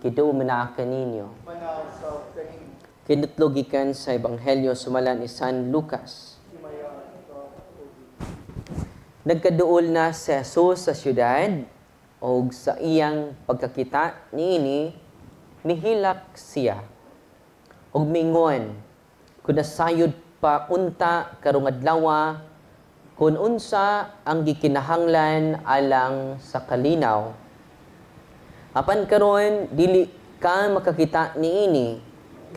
gidumana kaninyo. Kinutlogikan sa Ebanghelyo sumalan ni San Lucas. Nagkaduol na si Jesus sa syudad o sa iyang pagkakita niini mihilak siya. Og mingon, kung nasayod pa unta karong adlaw, kung unsa ang gikinahanglan alang sa kalinaw. Apan karon dili ka makakita niini,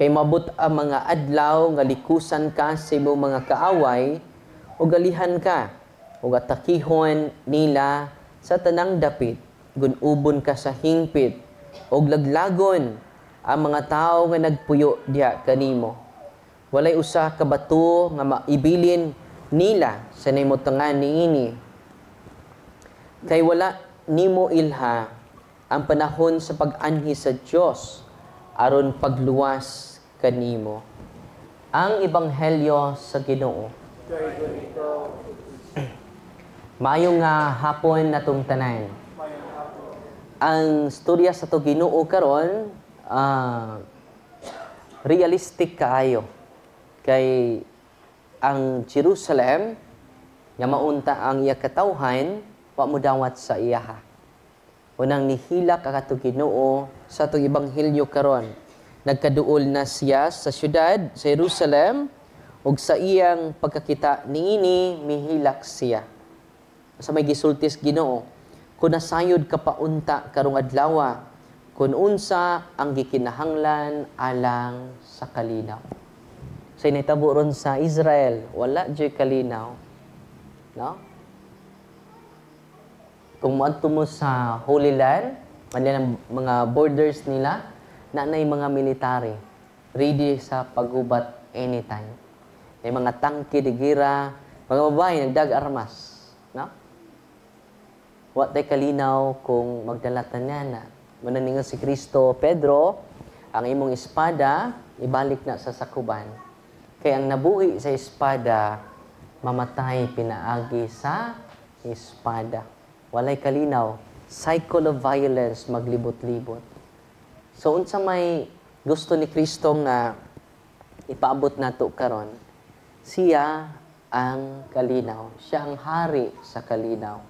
kay mabot ang mga adlaw nga likusan ka sa imong mga kaaway o galihan ka o atakihon nila sa tanang dapit, gunubon ka sa hingpit o laglagon ang mga tao nga nagpuyo diha kanimo. Walay usa ka bato nga maibilin nila sa nimutangan niini. Kay wala nimo ilha ang panahon sa pag-anhi sa Dios aron pagluwas kanimo. Ang Ebanghelyo sa Ginoo. Maayong hapon natong tanan. Ang storya sa to Ginoo karon realistic kaayo. Kay ang Jerusalem nga maunta ang iya katawhan wa mo dawat sa iyaha. Unang nihilak ang ato Ginoo sa atong Ebanghelyo karon. Nagkaduol na siya sa syudad sa Jerusalem ug sa iyang pagkakita niini mihilak siya. Sa may gisultis Ginoo, kung nasayod ka paunta karong adlaw, kung unsa ang gikinahanglan alang sa kalinaw. Sa initabo ron sa Israel, wala joy kalinaw. No? Kung maadto mo sa Holy Land, ang mga borders nila, nanay mga military, ready sa paggubat anytime. May mga tangke de gira, mga babae nagdag-armas. No? Wa tay kalinaw kung magdalatan na. Mananingon si Kristo, Pedro, ang imong espada, ibalik na sa sakuban. Kaya ang nabuhi sa espada, mamatay pinaagi sa espada. Walay kalinaw, cycle of violence maglibot-libot. So unsa may gusto ni Kristo nga ipaabot nato karon, siya ang kalinaw. Siya ang hari sa kalinaw.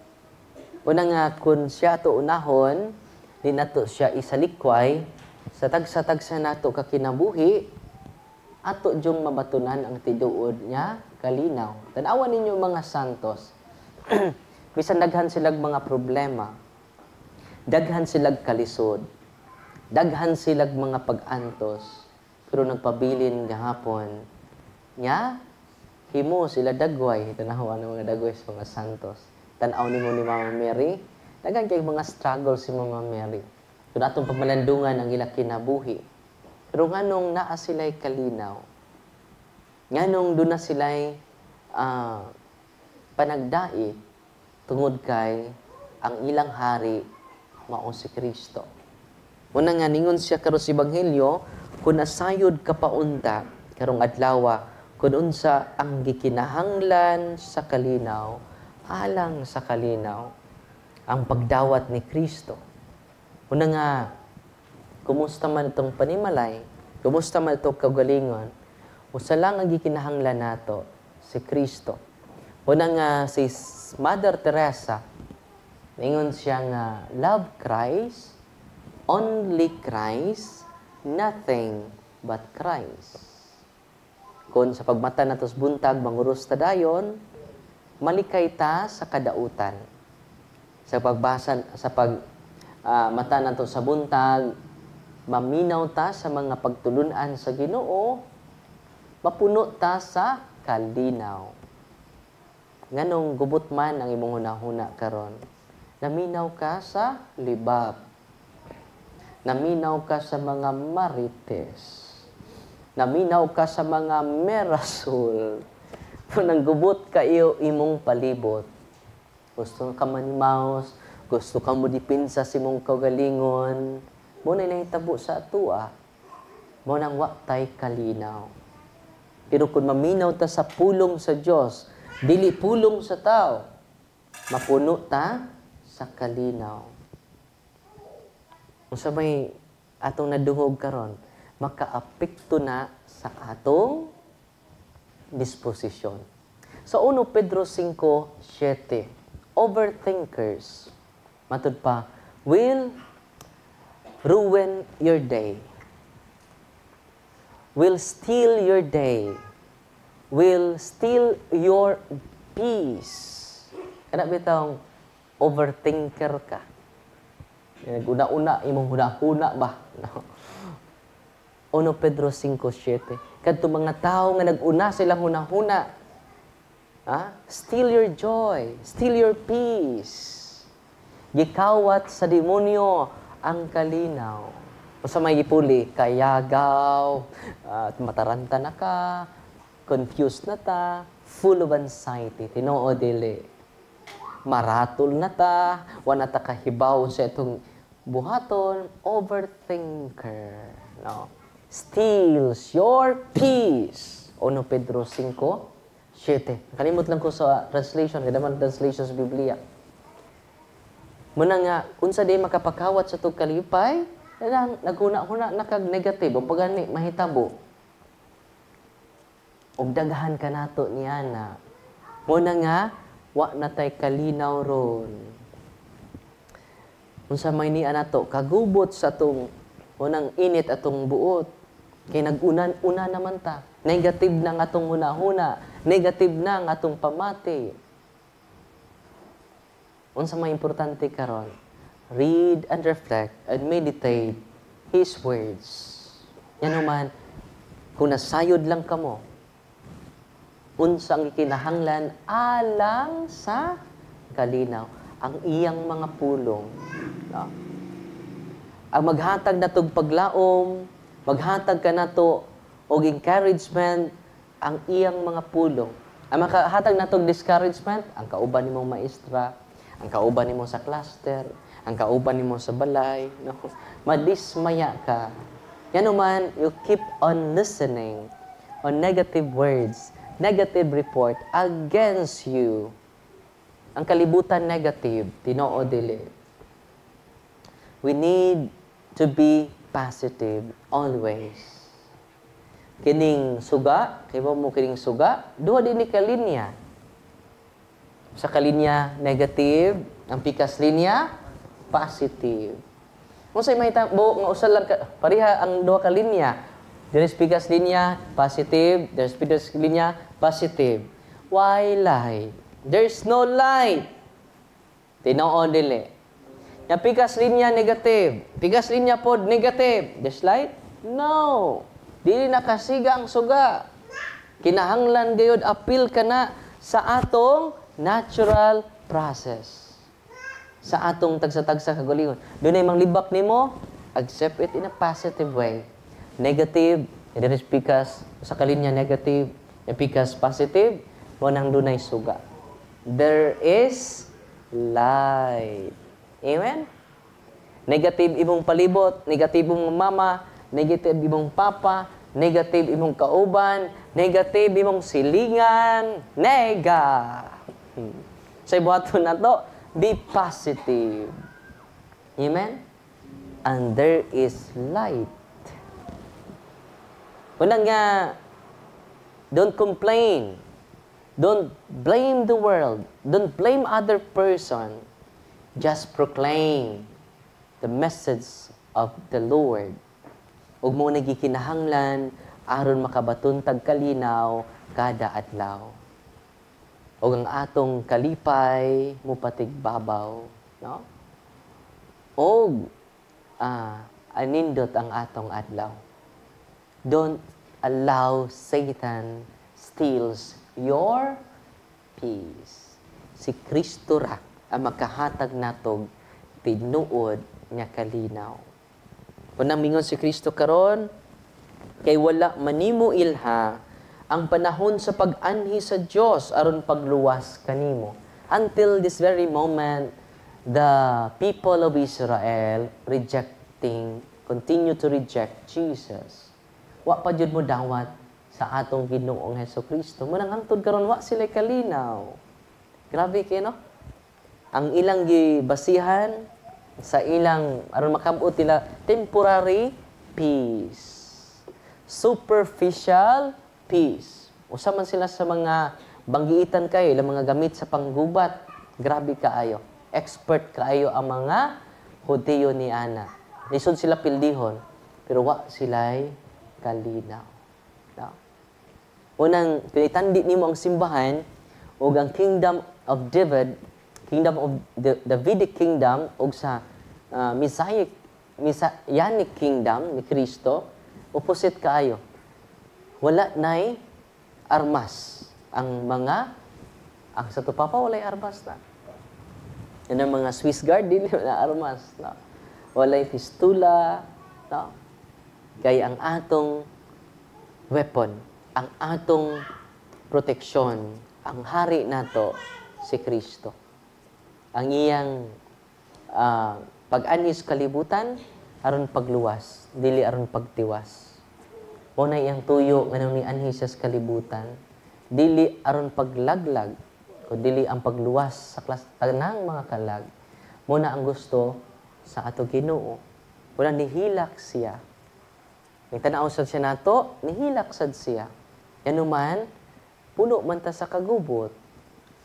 Una nga kung siya to unahon, di nato siya isalikway sa tagsa-tagsa nato ka kinabuhi, ato jung mabatunan ang tiduod niya kalinaw. Tanawan ninyo mga santos. Bisan daghan silag mga problema, daghan silag kalisod, daghan silag mga pag-antos, pero nagpabilin gahapon nya himo sila dagway. Tanawan ng mga dagway sa mga santos. Tanaw nimo ni Mama Mary, daghan kay mga struggle si Mama Mary. Kung atong pagmalandungan ang ila kinabuhi. Pero nganong naa sila'y kalinaw, nganong doon na sila'y panagdait tungod kay ang ilang hari mao si Kristo. Una nga ningon siya karon sa Ebanghelyo, kung nasayod ka paunta karong adlaw, kung unsa ang gikinahanglan sa kalinaw, alang sa kalinaw, ang pagdawat ni Kristo. Una nga, kumusta man itong panimalay, kumusta man itong kagalingon, usa lang ang gikinahanglan nato, si Kristo. Una nga si Mother Teresa, ningon siya nga, love Christ, only Christ, nothing but Christ. Kung sa pagmata natos buntag, manguros ta dayon, malikay ta sa kadautan. Sa pagbasa, sa mata nato sa buntag, maminaw ta sa mga pagtulunan sa Ginoo, mapuno ta sa kalinaw. Nganong gubot man ang imong hunahuna karon, naminaw ka sa libab, naminaw ka sa mga marites, naminaw ka sa mga merasol, nang gubot ka iyo imong palibot. Gusto ka manimaos, gusto ka mo dipinsa sa imong kagalingon, muna nahitabo sa atua, muna ang waktay kalinaw. Pero kung maminaw ta sa pulong sa Diyos, dili pulong sa tao, mapuno ta sa kalinaw. Kung sa may atong nadungog karon makaapekto na sa atong disposisyon. So 1 Pedro 5:7, overthinkers, matud pa, will ruin your day, will steal your day, will steal your peace. Kana bitang overthinker ka. Naguna-una, imong huna-huna ba? No. 1 Pedro 5:7. Kadto mga tao nga nag-una silang huna-huna. Steal your joy, steal your peace. Gikawat sa demonyo ang kalinaw. O sa may gipuli, kayagaw, mataranta na ka, confused na ta, full of anxiety, tinoo dili. Maratol na ta, wala ta kahibaw sa itong buhaton, overthinker. No? Steals your peace. 1 Pedro 5:7. Kalimot lang ko sa translation, kada man translation sa Biblia. Muna nga, unsa di makapakawat sa itong kalipay, naguna-huna nakag-negative, o pagani, mahitabo. Og daghan ka nato niya na. Muna nga, wa na tay kalinaw ron. Unsa may niya nato, kagubot sa itong unang init atong buot. Kay nag-una naman ta. Negative na nga atong huna-huna. Negative na nga atong pamati. Unsa may importante karon? Read and reflect and meditate His words. Yan naman, kung nasayod lang ka mo, unsang kinahanglan alang sa kalinaw ang iyang mga pulong. No? Ang maghatag na tog paglaom, maghatag ka na to og encouragement ang iyang mga pulong. Ang makahatag na tog discouragement, ang kauban nimong maestra, ang kauban nimo sa cluster, ang kauban nimo sa balay, no? Madismaya ka. Yan naman, you keep on listening on negative words, negative report against you. Ang kalibutan negative, tinoo dili. We need to be positive always. Kining suga, kay mo kining suga, duha din ni kalinya. Sa kalinya negative, ang pikas linya positive. Kung sa'yo mahitabo, nga usal lang pariha ang duha ka linya. There's pikas linya positive, there's pikas linya positive. Why lie? There's no light. Tinoo dili. Yung pikas linya negative, pikas linya pod negative. There's light? No. Dili nakasiga ang suga. Kinahanglan gayud appeal ka na sa atong natural process. Sa atong tagsa-tagsa kagalingon. Doon ay manglibak nimo, accept it in a positive way. Negative, there is pikas sa kalinya negative, yung pikas positive, mo nang dunay suga. There is light. Amen? Negative imong palibot, negative imong mama, negative imong papa, negative imong kauban, negative imong silingan, nega. Sa ibuhaton na to, be positive. Amen? And there is light. Wala nga, don't complain. Don't blame the world. Don't blame other person. Just proclaim the message of the Lord. Ug mo nagikinahanglan aron makabaton tag kalinaw kada adlaw. Ug ang atong kalipay mupatigbabaw, no? Og anindot ang atong adlaw. Don't allow Satan steals your peace. Si Kristo ra ang makahatag natog tinuod nga kalinaw. Kunang mingon si Kristo karon, kay wala manimo ilha ang panahon sa pag-anhi sa Dios aron pagluwas kanimo. Until this very moment, the people of Israel continue to reject Jesus. Wa pa jud mo dawat sa atong Ginoong Hesukristo. Munang hangtod karon wa sila kalinaw. Grabe kay no? Ang ilang gibasihan sa ilang aron makabot nila temporary peace. Superficial peace. Usa man sila sa mga banggiitan kayo, ilang mga gamit sa panggubat. Grabe kaayo. Expert kaayo ang mga Hudiyo ni Ana. Lisod sila pildihon, pero wa sila'y kalinaw. No? Unang pinitandi nimo ang simbahan o ang kingdom of David, kingdom of the Davidic kingdom o sa Messianic kingdom ni Kristo, opposite kaayo. Wala na'y armas. Ang sa tupapa walay armas na. Yan ang mga Swiss Guard, din na armas. No? Walay pistula. No? Kaya ang atong weapon, ang atong proteksyon, ang hari nato si Kristo. Ang iyang pag-anis kalibutan, aron pagluwas, dili aron pagtiwas. Muna iyang tuyo nga ni anhi sa kalibutan, dili aron paglaglag, o dili ang pagluwas sa tanang mga kalag. Muna ang gusto sa ato Ginoo. Muna nihilak siya. Ang tanaw sad siya nato, nihilak sad siya. Yan naman, puno man ta sa kagubot,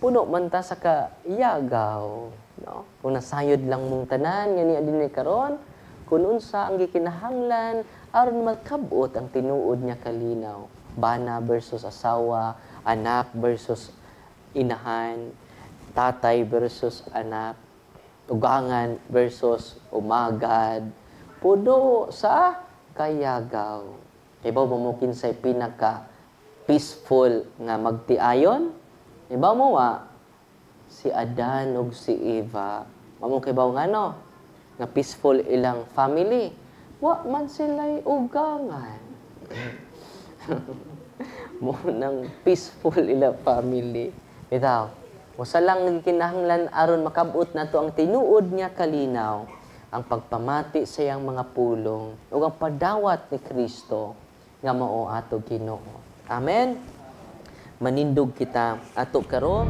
puno man ta sa kayagaw. No? Kung nasayod lang mong tanan, nga niya din karon, kung unsa ang gikinahanglan, aron magkabot ang tinuod niya kalinaw. Bana versus asawa, anak versus inahan, tatay versus anak, ugangan versus umagad, puno sa kayagaw. Ibaw mo kinsay pinaka peaceful nga magtiayon? Ibaw mo si Adan ug si Eva. Mamo kay baw ngano nga peaceful ilang family. Wa man sila'y ugangan. Mo nang peaceful ilang family. Bitaw, usa lang kinahanglan aron makabot nato ang tinuod niya kalinaw, ang pagpamati sa iyang mga pulong ug ang padawat ni Kristo nga mao ato Ginoo. Amen. Manindog kita ato karon.